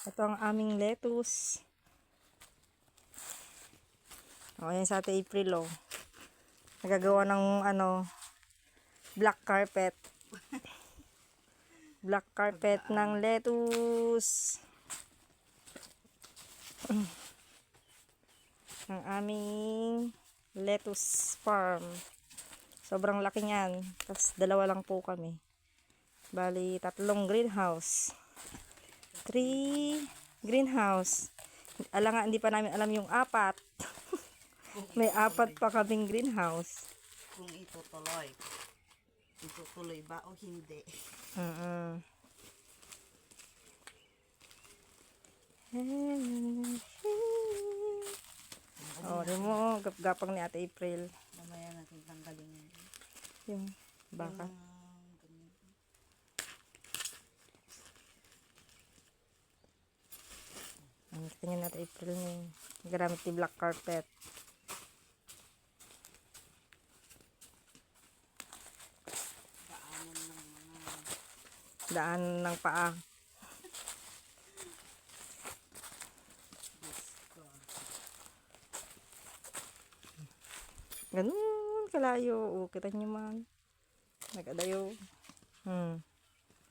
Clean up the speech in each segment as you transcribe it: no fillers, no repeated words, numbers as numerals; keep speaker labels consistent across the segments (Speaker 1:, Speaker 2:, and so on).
Speaker 1: Ito ang aming lettuce. O, yan sa Ate April, oh. Nagagawa ng, black carpet. Black carpet ng lettuce. Ang aming lettuce farm. Sobrang laki niyan. Tapos dalawa lang po kami. Bali, 3 greenhouse. 3 greenhouse. Hindi pa namin alam yung 4. May 4 pa kaming greenhouse.
Speaker 2: Kung itutuloy. Itutuloy ba o hindi?
Speaker 1: Oh, di mo, gapang ni Ate April.
Speaker 2: Mamaya natin tanggalin yun.
Speaker 1: Yung baka. Ang tingnan natin April na yun. Gamit ni black carpet. Daan ng paa. Ganun kalayo. O, kita nyo man. Nagadayo.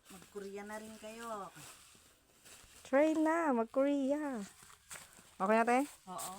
Speaker 2: Mag-Korea na rin kayo.
Speaker 1: Try na. Mag-Korea. Okay na tayo?
Speaker 2: Oo.